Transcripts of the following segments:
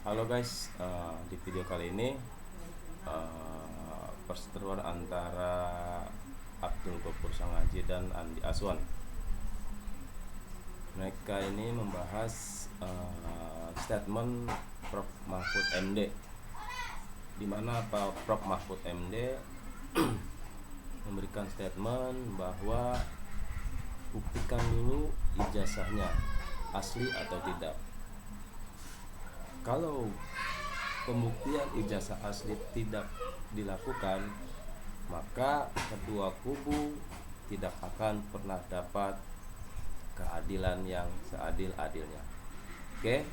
Halo guys, di video kali ini perseteruan antara Abdul Gofur Sangaji dan Andi Aswan. Mereka ini membahas statement Prof Mahfud MD, di mana Prof Mahfud MD memberikan statement bahwa buktikan dulu ijazahnya asli atau tidak. Kalau pembuktian ijazah asli tidak dilakukan, maka kedua kubu tidak akan pernah dapat keadilan yang seadil-adilnya. Oke,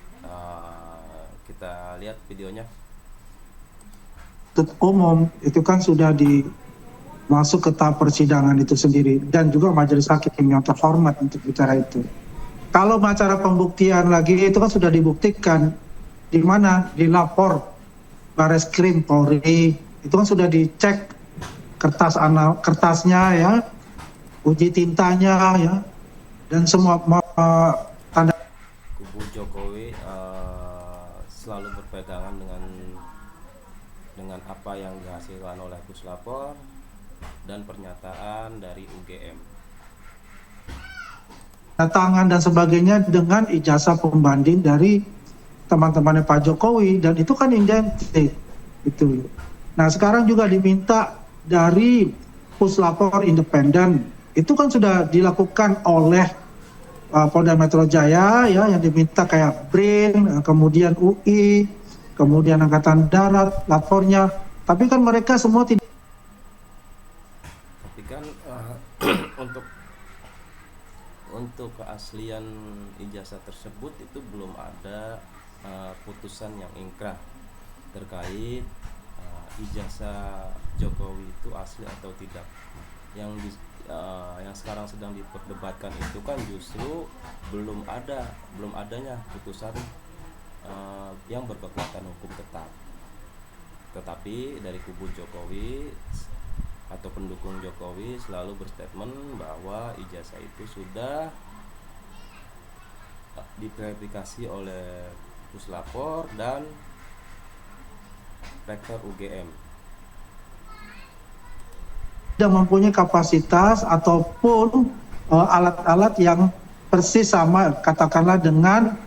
kita lihat videonya. Untuk umum itu kan sudah masuk ke tahap persidangan itu sendiri, dan juga majelis hakim yang terhormat untuk bicara itu. Kalau acara pembuktian lagi itu kan sudah dibuktikan di mana, di lapor Bareskrim Polri itu kan sudah dicek kertasnya ya, uji tintanya ya, dan semua tanda. Kubu Jokowi selalu berpegangan dengan apa yang dihasilkan oleh Puslapor dan pernyataan dari UGM. Tangan dan sebagainya dengan ijazah pembanding dari teman-temannya Pak Jokowi, dan itu kan identik itu. Nah sekarang juga diminta dari Puslapor independen, itu kan sudah dilakukan oleh Polda Metro Jaya ya, yang diminta kayak BRIN, kemudian UI, kemudian Angkatan Darat lapornya, tapi kan mereka semua tidak. Tapi kan untuk keaslian ijazah tersebut itu belum ada putusan yang ingkrah terkait ijazah Jokowi itu asli atau tidak. Yang sekarang sedang diperdebatkan itu kan justru belum adanya putusan yang berkekuatan hukum tetap. Tetapi dari kubu Jokowi atau pendukung Jokowi selalu berstatement bahwa ijazah itu sudah diverifikasi oleh Puslapor dan Rektor UGM. Tidak mempunyai kapasitas ataupun alat-alat yang persis sama katakanlah dengan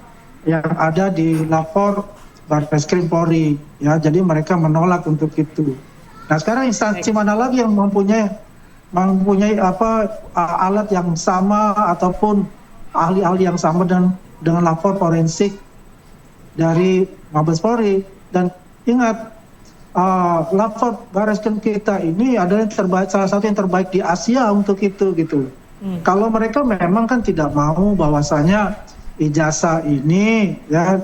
yang ada di lapor Bareskrim Polri ya, jadi mereka menolak untuk itu. Nah sekarang instansi mana lagi yang mempunyai alat yang sama ataupun ahli-ahli yang sama dengan lapor forensik dari Mabes Polri. Dan ingat, lapor Bareskrim kita ini adalah yang terbaik, salah satu yang terbaik di Asia untuk itu gitu. Kalau mereka memang kan tidak mau bahwasanya ijazah ini ya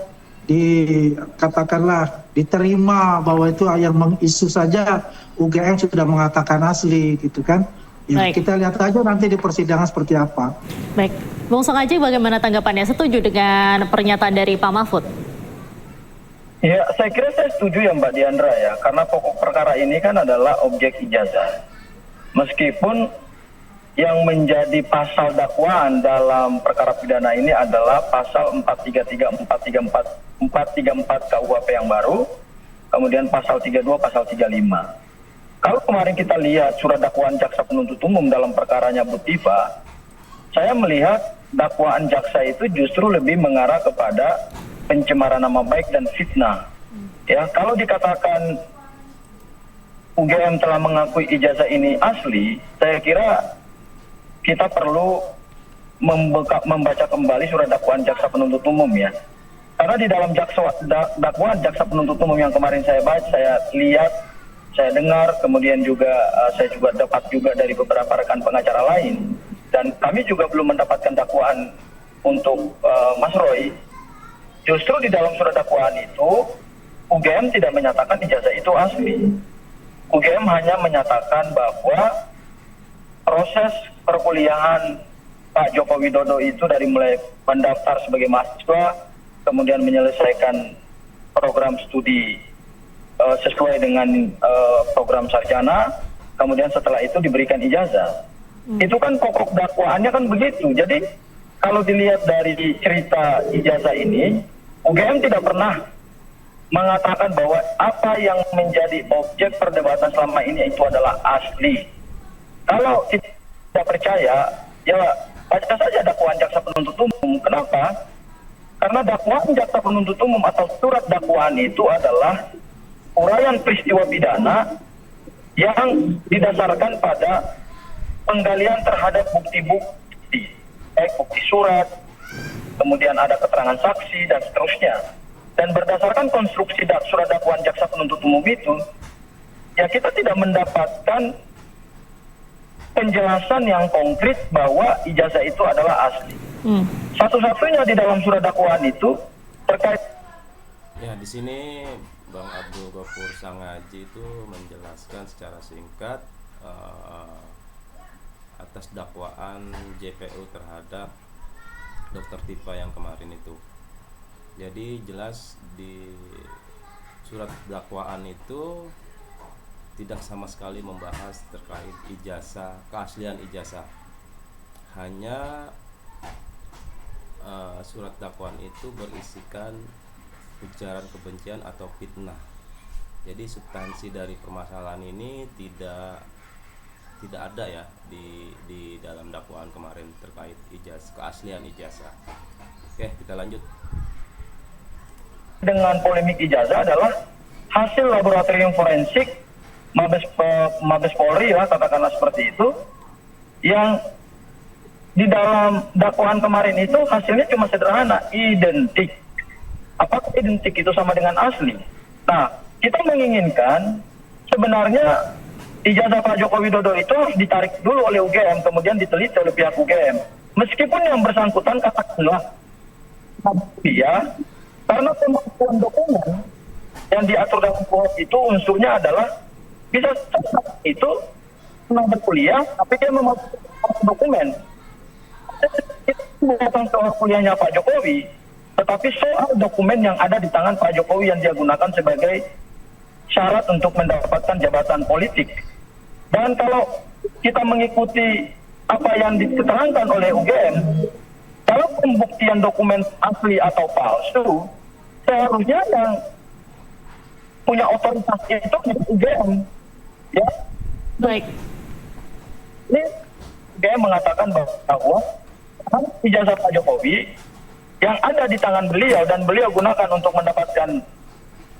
katakanlah diterima, bahwa itu yang mengisu saja UGM sudah mengatakan asli gitu kan. Ya, kita lihat aja nanti di persidangan seperti apa. Baik, Bung Sangaji bagaimana tanggapannya? Setuju dengan pernyataan dari Pak Mahfud? Ya, saya kira saya setuju ya Mbak Diandra ya, karena pokok perkara ini kan adalah objek ijazah. Meskipun yang menjadi pasal dakwaan dalam perkara pidana ini adalah pasal 433, 434 KUHP yang baru, kemudian pasal 32, pasal 35. Kalau kemarin kita lihat surat dakwaan jaksa penuntut umum dalam perkaranya Butiva, saya melihat dakwaan jaksa itu justru lebih mengarah kepada pencemaran nama baik dan fitnah. Ya, kalau dikatakan UGM telah mengakui ijazah ini asli, saya kira kita perlu membaca kembali surat dakwaan jaksa penuntut umum ya. Karena di dalam dakwaan jaksa penuntut umum yang kemarin saya baca, saya lihat, saya dengar, kemudian juga saya juga dapat juga dari beberapa rekan pengacara lain, dan kami juga belum mendapatkan dakwaan untuk Mas Roy. Justru di dalam surat dakwaan itu UGM tidak menyatakan ijazah itu asli. UGM hanya menyatakan bahwa proses perkuliahan Pak Joko Widodo itu dari mulai mendaftar sebagai mahasiswa, kemudian menyelesaikan program studi sesuai dengan program sarjana, kemudian setelah itu diberikan ijazah. Itu kan pokok dakwaannya kan begitu. Jadi kalau dilihat dari cerita ijazah ini, UGM tidak pernah mengatakan bahwa apa yang menjadi objek perdebatan selama ini itu adalah asli. Kalau tidak percaya, ya baca saja dakwaan jaksa penuntut umum. Kenapa? Karena dakwaan jaksa penuntut umum atau surat dakwaan itu adalah uraian peristiwa pidana yang didasarkan pada penggalian terhadap bukti-bukti, baik bukti surat, kemudian ada keterangan saksi dan seterusnya. Dan berdasarkan konstruksi surat dakwaan jaksa penuntut umum itu, ya kita tidak mendapatkan penjelasan yang konkret bahwa ijazah itu adalah asli. Satu-satunya di dalam surat dakwaan itu terkait. Ya, di sini Bang Abdul Ghafur Sangaji itu menjelaskan secara singkat atas dakwaan JPU terhadap Dr. Tifa yang kemarin itu. Jadi jelas di surat dakwaan itu tidak sama sekali membahas terkait ijazah, keaslian ijazah. Hanya surat dakwaan itu berisikan ujaran kebencian atau fitnah. Jadi substansi dari permasalahan ini tidak ada ya di dalam dakwaan kemarin terkait ijazah, keaslian ijazah. Oke, kita lanjut. Dengan polemik ijazah adalah hasil laboratorium forensik Mabes Polri, ya katakanlah seperti itu, yang di dalam dakwaan kemarin itu hasilnya cuma sederhana, identik. Apakah identik itu sama dengan asli? Nah, kita menginginkan sebenarnya ijazah Pak Joko Widodo itu harus ditarik dulu oleh UGM, kemudian diteliti oleh pihak UGM. Meskipun yang bersangkutan katakanlah dia, karena kemampuan dokumen yang diatur dalam KUHP itu unsurnya adalah bisa itu pernah berkuliah, tapi dia memiliki dokumen. Itu bukan soal kuliahnya Pak Jokowi, tetapi soal dokumen yang ada di tangan Pak Jokowi yang dia gunakan sebagai syarat untuk mendapatkan jabatan politik. Dan kalau kita mengikuti apa yang diterangkan oleh UGM, dalam pembuktian dokumen asli atau palsu, seharusnya yang punya otoritas itu UGM. Ya. Baik. Ini UGM mengatakan bahwa ijazah Pak Jokowi yang ada di tangan beliau dan beliau gunakan untuk mendapatkan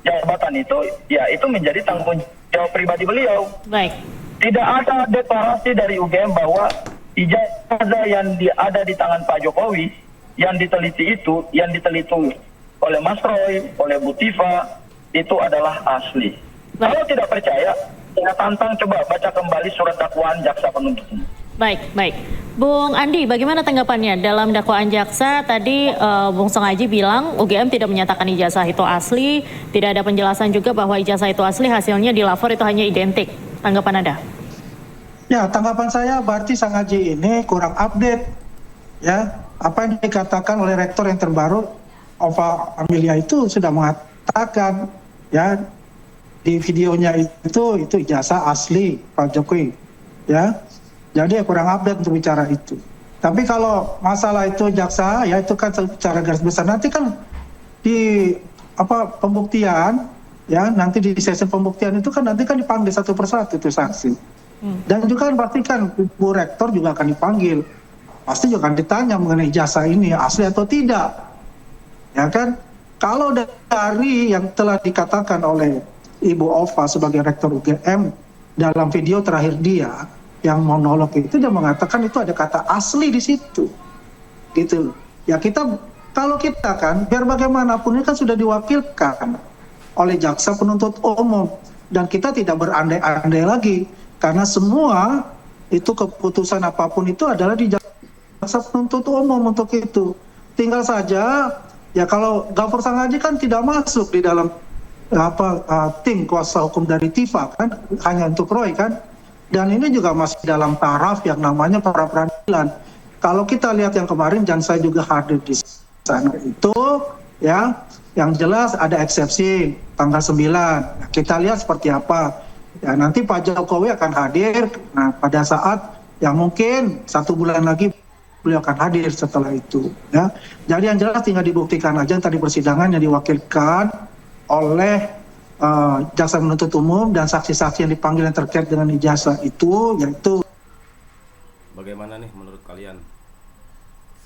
jabatan itu, ya itu menjadi tanggung jawab pribadi beliau. Baik. Tidak ada deklarasi dari UGM bahwa ijazah yang ada di tangan Pak Jokowi yang diteliti itu, yang diteliti oleh Mas Roy, oleh Bu Tifa, itu adalah asli. Baik. Kalau tidak percaya, saya tantang coba baca kembali surat dakwaan jaksa penuntut umum. Baik. Bung Andi, bagaimana tanggapannya dalam dakwaan jaksa tadi Bung Sangaji bilang UGM tidak menyatakan ijazah itu asli, tidak ada penjelasan juga bahwa ijazah itu asli, hasilnya di lapor itu hanya identik. Tanggapan Anda? Ya, tanggapan saya berarti Sangaji ini kurang update. Ya, apa yang dikatakan oleh rektor yang terbaru, Ova Amelia itu sudah mengatakan ya di videonya itu ijazah asli Pak Jokowi. Ya, jadi kurang update untuk bicara itu. Tapi kalau masalah itu jaksa, ya itu kan secara garis besar. Nanti kan di pembuktian, ya nanti di sesi pembuktian itu kan nanti kan dipanggil satu persatu itu saksi. Dan juga kan pasti kan Bu Rektor juga akan dipanggil. Pasti juga akan ditanya mengenai ijazah ini asli atau tidak. Ya kan? Kalau dari yang telah dikatakan oleh Ibu Ova sebagai Rektor UGM dalam video terakhir dia yang monolog itu, dia mengatakan itu ada kata asli di situ. Gitu. Ya kalau kita kan biar bagaimanapun ini kan sudah diwakilkan oleh jaksa penuntut umum dan kita tidak berandai-andai lagi. Karena semua itu keputusan apapun itu adalah di jaksa penuntut umum untuk itu. Tinggal saja ya kalau Ghafur Sangaji kan tidak masuk di dalam tim kuasa hukum dari Tifa kan, hanya untuk Roy kan. Dan ini juga masih dalam taraf yang namanya pra peradilan. Kalau kita lihat yang kemarin dan saya juga hadir di sana itu ya, yang jelas ada eksepsi tanggal 9. Nah, kita lihat seperti apa. Ya, nanti Pak Jokowi akan hadir. Nah, pada saat yang mungkin 1 bulan lagi beliau akan hadir setelah itu. Ya, jadi yang jelas tinggal dibuktikan aja tadi persidangan yang diwakilkan oleh jaksa penuntut umum dan saksi-saksi yang dipanggil yang terkait dengan ijazah itu, yaitu Bagaimana nih menurut kalian?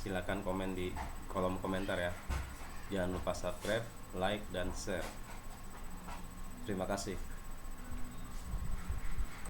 Silakan komen di kolom komentar ya. Jangan lupa subscribe, like, dan share. Terima kasih.